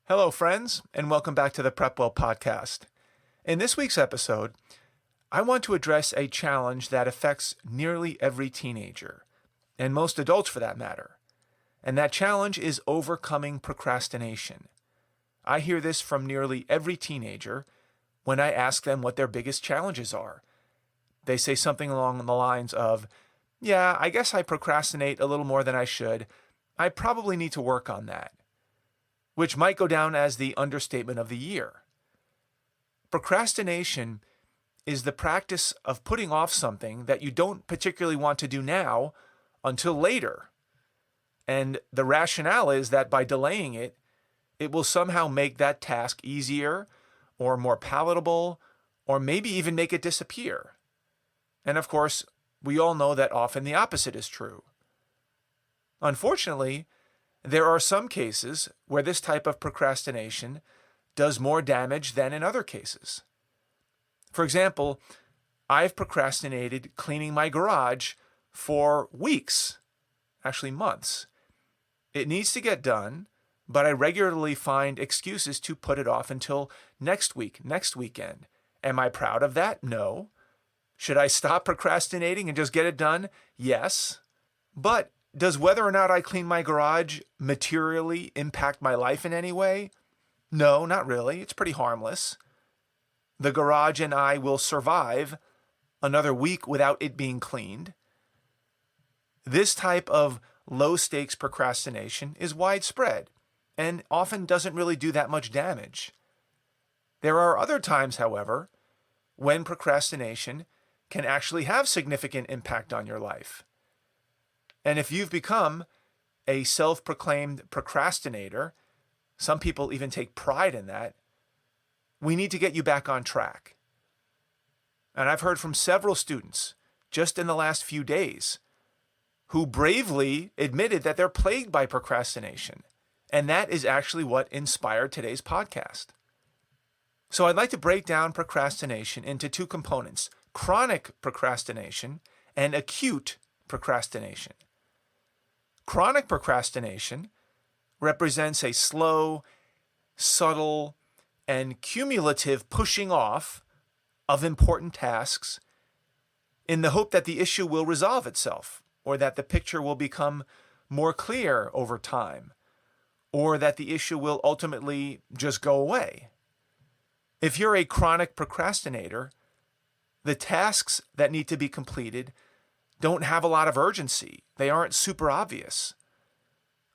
Hello, friends, and welcome back to the PrepWell podcast. In this week's episode, I want to address a challenge that affects nearly every teenager, and most adults for that matter. And that challenge is overcoming procrastination. I hear this from nearly every teenager when I ask them what their biggest challenges are. They say something along the lines of, "Yeah, I guess I procrastinate a little more than I should. I probably need to work on that," which might go down as the understatement of the year. Procrastination is the practice of putting off something that you don't particularly want to do now until later. And the rationale is that by delaying it, it will somehow make that task easier or more palatable, or maybe even make it disappear. And of course, we all know that often the opposite is true. Unfortunately, there are some cases where this type of procrastination does more damage than in other cases. For example, I've procrastinated cleaning my garage for weeks, actually months. It needs to get done, but I regularly find excuses to put it off until next week, next weekend. Am I proud of that? No. Should I stop procrastinating and just get it done? Yes. But does whether or not I clean my garage materially impact my life in any way? No, not really. It's pretty harmless. The garage and I will survive another week without it being cleaned. This type of low-stakes procrastination is widespread and often doesn't really do that much damage. There are other times, however, when procrastination can actually have significant impact on your life. And if you've become a self-proclaimed procrastinator, some people even take pride in that, we need to get you back on track. And I've heard from several students just in the last few days who bravely admitted that they're plagued by procrastination. And that is actually what inspired today's podcast. So I'd like to break down procrastination into two components: chronic procrastination and acute procrastination. Chronic procrastination represents a slow, subtle, and cumulative pushing off of important tasks in the hope that the issue will resolve itself, or that the picture will become more clear over time, or that the issue will ultimately just go away. If you're a chronic procrastinator, the tasks that need to be completed don't have a lot of urgency. They aren't super obvious.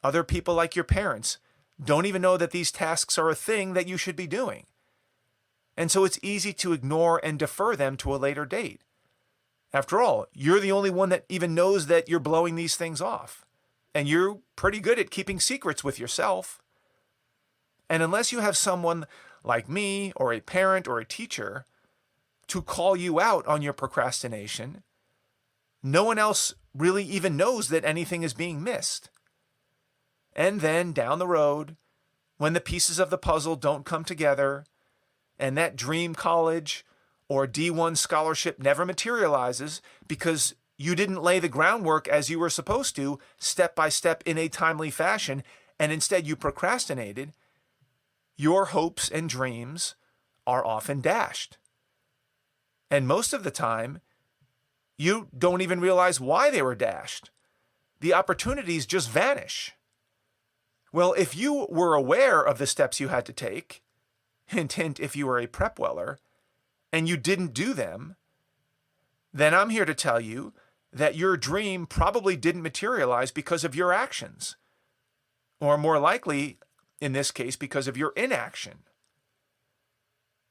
Other people, like your parents, don't even know that these tasks are a thing that you should be doing. And so it's easy to ignore and defer them to a later date. After all, you're the only one that even knows that you're blowing these things off. And you're pretty good at keeping secrets with yourself. And unless you have someone like me, or a parent, or a teacher to call you out on your procrastination, no one else really even knows that anything is being missed. And then down the road, when the pieces of the puzzle don't come together, and that dream college or D1 scholarship never materializes because you didn't lay the groundwork as you were supposed to, step by step in a timely fashion, and instead you procrastinated, your hopes and dreams are often dashed. And most of the time, you don't even realize why they were dashed. The opportunities just vanish. Well, if you were aware of the steps you had to take, hint, hint, if you were a PrepWeller, and you didn't do them, then I'm here to tell you that your dream probably didn't materialize because of your actions. Or more likely, in this case, because of your inaction.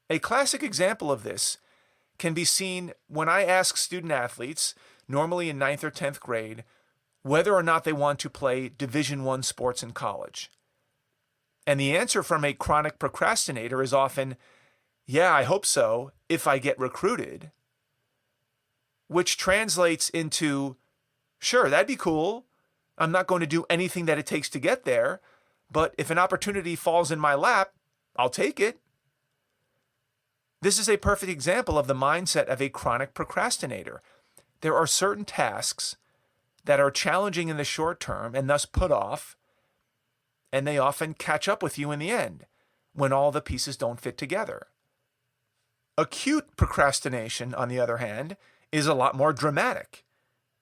A classic example of this can be seen when I ask student athletes, normally in 9th or 10th grade, whether or not they want to play Division I sports in college. And the answer from a chronic procrastinator is often, "Yeah, I hope so, if I get recruited." Which translates into, "Sure, that'd be cool. I'm not going to do anything that it takes to get there, but if an opportunity falls in my lap, I'll take it." This is a perfect example of the mindset of a chronic procrastinator. There are certain tasks that are challenging in the short term and thus put off, and they often catch up with you in the end. when all the pieces don't fit together. Acute procrastination, on the other hand, is a lot more dramatic.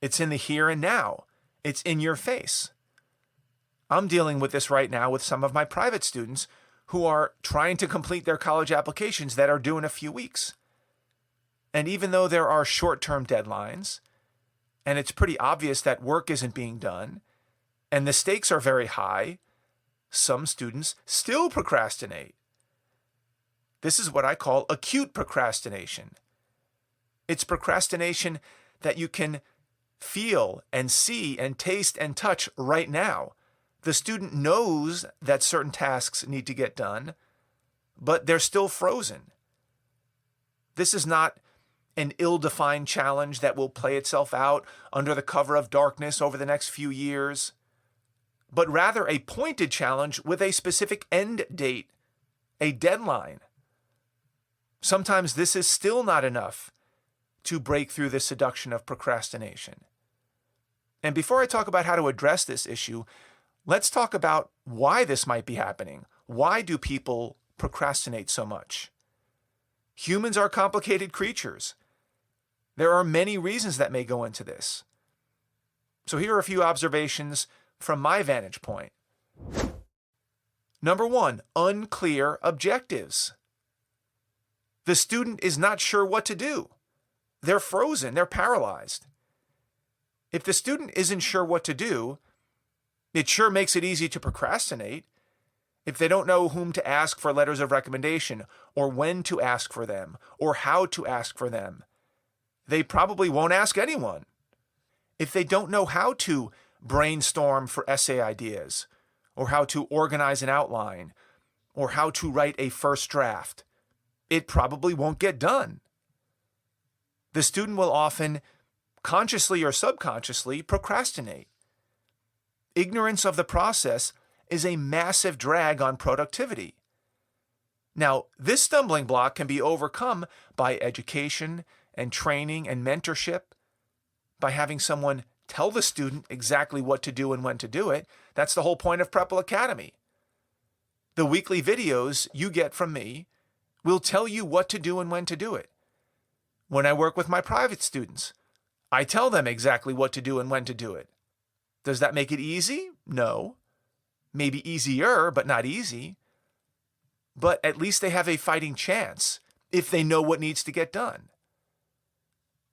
It's in the here and now. It's in your face. I'm dealing with this right now with some of my private students who are trying to complete their college applications that are due in a few weeks. And even though there are short-term deadlines, and it's pretty obvious that work isn't being done, and the stakes are very high, some students still procrastinate. This is what I call acute procrastination. It's procrastination that you can feel and see and taste and touch right now. The student knows that certain tasks need to get done, but they're still frozen. This is not an ill-defined challenge that will play itself out under the cover of darkness over the next few years, but rather a pointed challenge with a specific end date, a deadline. Sometimes this is still not enough to break through the seduction of procrastination. And before I talk about how to address this issue, let's talk about why this might be happening. Why do people procrastinate so much? Humans are complicated creatures. There are many reasons that may go into this. So here are a few observations from my vantage point. Number one, unclear objectives. The student is not sure what to do. They're frozen, they're paralyzed. If the student isn't sure what to do, it sure makes it easy to procrastinate. If they don't know whom to ask for letters of recommendation, or when to ask for them, or how to ask for them, they probably won't ask anyone. If they don't know how to brainstorm for essay ideas, or how to organize an outline, or how to write a first draft, it probably won't get done. The student will often, consciously or subconsciously, procrastinate. Ignorance of the process is a massive drag on productivity. Now, this stumbling block can be overcome by education and training and mentorship, by having someone tell the student exactly what to do and when to do it. That's the whole point of PrepWell Academy. The weekly videos you get from me will tell you what to do and when to do it. When I work with my private students, I tell them exactly what to do and when to do it. Does that make it easy? No. Maybe easier, but not easy. But at least they have a fighting chance if they know what needs to get done.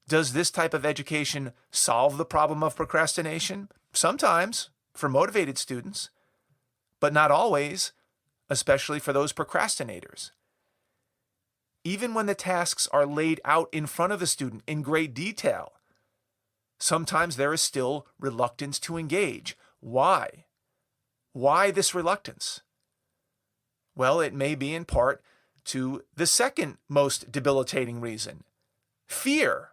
Does this type of education solve the problem of procrastination? Sometimes, for motivated students, but not always, especially for those procrastinators. Even when the tasks are laid out in front of the student in great detail, sometimes there is still reluctance to engage. Why? Why this reluctance? Well, it may be in part to the second most debilitating reason, fear.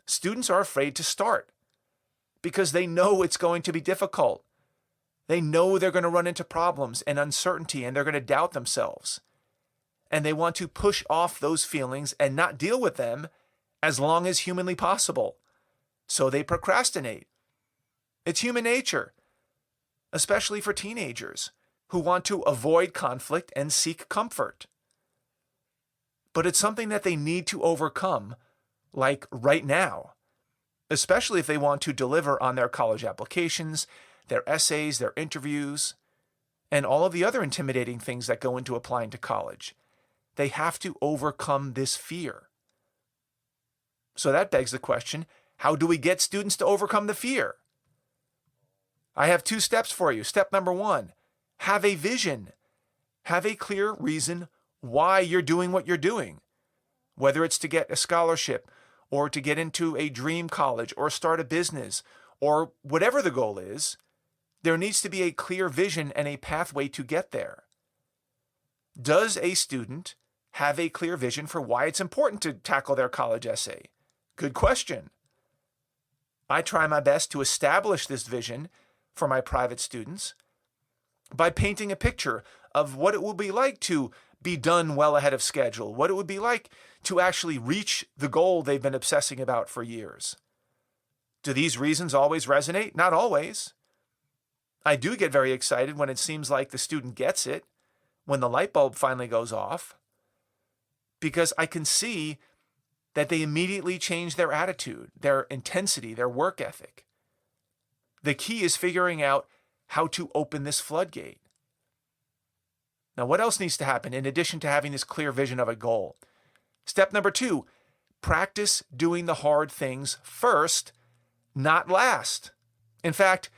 Students are afraid to start because they know it's going to be difficult. They know they're going to run into problems and uncertainty, and they're going to doubt themselves. And they want to push off those feelings and not deal with them as long as humanly possible. So they procrastinate. It's human nature, especially for teenagers who want to avoid conflict and seek comfort. But it's something that they need to overcome, like right now, especially if they want to deliver on their college applications, their essays, their interviews, and all of the other intimidating things that go into applying to college. They have to overcome this fear. So that begs the question, how do we get students to overcome the fear? I have 2 steps for you. Step number 1, have a vision. Have a clear reason why you're doing what you're doing. Whether it's to get a scholarship, or to get into a dream college, or start a business, or whatever the goal is, there needs to be a clear vision and a pathway to get there. Does a student have a clear vision for why it's important to tackle their college essay? Good question. I try my best to establish this vision for my private students by painting a picture of what it will be like to be done well ahead of schedule, what it would be like to actually reach the goal they've been obsessing about for years. Do these reasons always resonate? Not always. I do get very excited when it seems like the student gets it, when the light bulb finally goes off, because I can see that they immediately change their attitude, their intensity, their work ethic. The key is figuring out how to open this floodgate. Now, what else needs to happen in addition to having this clear vision of a goal? Step number 2, practice doing the hard things first, not last. In fact,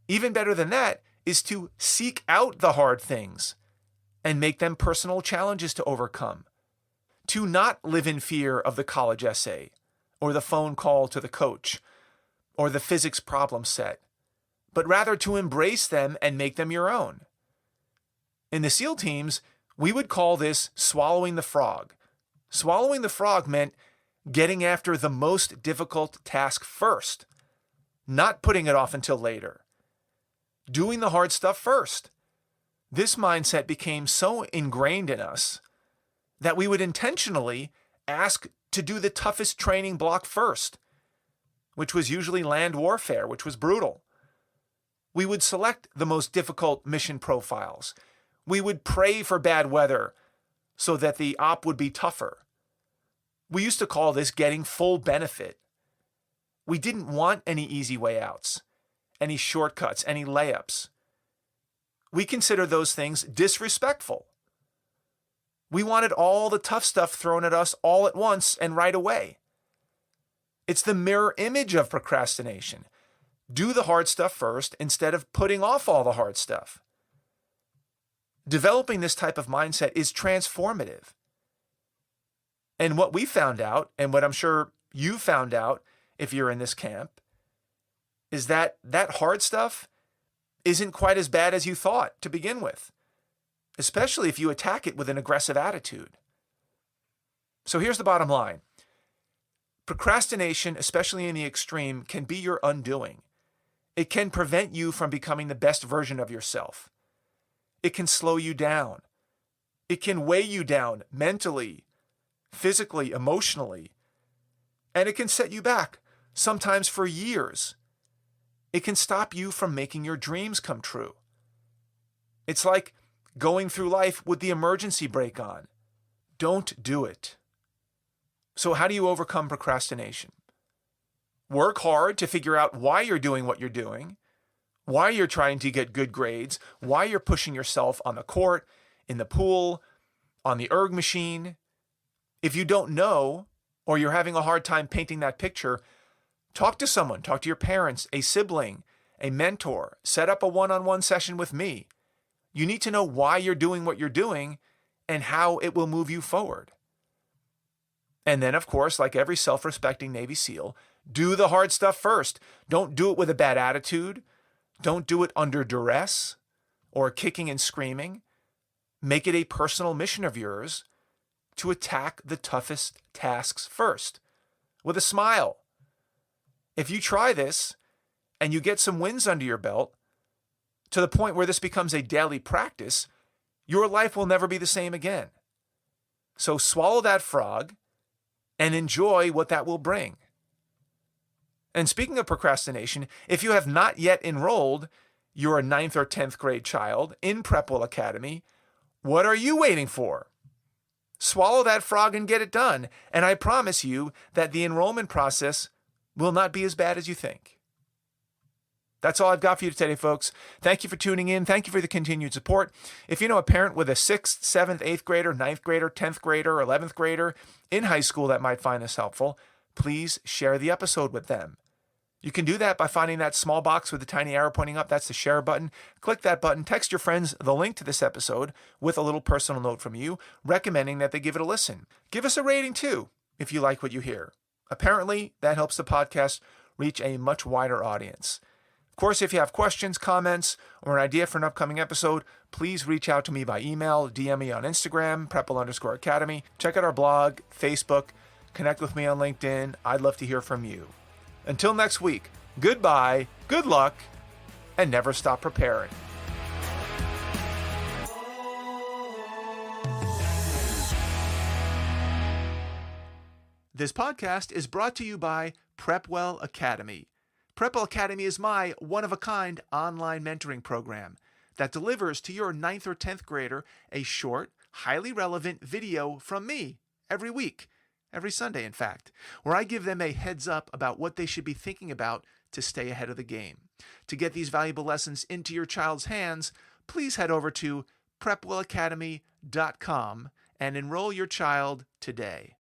even better than that is to seek out the hard things and make them personal challenges to overcome. To not live in fear of the college essay, or the phone call to the coach, or the physics problem set, but rather to embrace them and make them your own. In the SEAL teams, we would call this swallowing the frog. Swallowing the frog meant getting after the most difficult task first, not putting it off until later. Doing the hard stuff first. This mindset became so ingrained in us that we would intentionally ask to do the toughest training block first, which was usually land warfare, which was brutal. We would select the most difficult mission profiles. We would pray for bad weather so that the op would be tougher. We used to call this getting full benefit. We didn't want any easy way outs, any shortcuts, any layups. We considered those things disrespectful. We wanted all the tough stuff thrown at us all at once and right away. It's the mirror image of procrastination. Do the hard stuff first instead of putting off all the hard stuff. Developing this type of mindset is transformative. And what we found out, and what I'm sure you found out if you're in this camp, is that that hard stuff isn't quite as bad as you thought to begin with, especially if you attack it with an aggressive attitude. So here's the bottom line. Procrastination, especially in the extreme, can be your undoing. It can prevent you from becoming the best version of yourself. It can slow you down. It can weigh you down mentally, physically, emotionally. And it can set you back, sometimes for years. It can stop you from making your dreams come true. It's like going through life with the emergency brake on. Don't do it. So how do you overcome procrastination? Work hard to figure out why you're doing what you're doing, why you're trying to get good grades, why you're pushing yourself on the court, in the pool, on the erg machine. If you don't know, or you're having a hard time painting that picture, talk to someone, talk to your parents, a sibling, a mentor, set up a one-on-one session with me. You need to know why you're doing what you're doing and how it will move you forward. And then, of course, like every self-respecting Navy SEAL, do the hard stuff first. Don't do it with a bad attitude. Don't do it under duress or kicking and screaming. Make it a personal mission of yours to attack the toughest tasks first with a smile. If you try this and you get some wins under your belt to the point where this becomes a daily practice, your life will never be the same again. So swallow that frog and enjoy what that will bring. And speaking of procrastination, if you have not yet enrolled your 9th or 10th grade child in PrepWell Academy, what are you waiting for? Swallow that frog and get it done. And I promise you that the enrollment process will not be as bad as you think. That's all I've got for you today, folks. Thank you for tuning in. Thank you for the continued support. If you know a parent with a 6th, 7th, 8th grader, 9th grader, 10th grader, 11th grader in high school that might find this helpful, please share the episode with them. You can do that by finding that small box with the tiny arrow pointing up. That's the share button. Click that button. Text your friends the link to this episode with a little personal note from you recommending that they give it a listen. Give us a rating too if you like what you hear. Apparently, that helps the podcast reach a much wider audience. Of course, if you have questions, comments, or an idea for an upcoming episode, please reach out to me by email, DM me on Instagram, PrepWell_Academy. Check out our blog, Facebook, connect with me on LinkedIn. I'd love to hear from you. Until next week, goodbye, good luck, and never stop preparing. This podcast is brought to you by PrepWell Academy. PrepWell Academy is my one-of-a-kind online mentoring program that delivers to your 9th or 10th grader a short, highly relevant video from me every week, every Sunday in fact, where I give them a heads up about what they should be thinking about to stay ahead of the game. To get these valuable lessons into your child's hands, please head over to PrepWellAcademy.com and enroll your child today.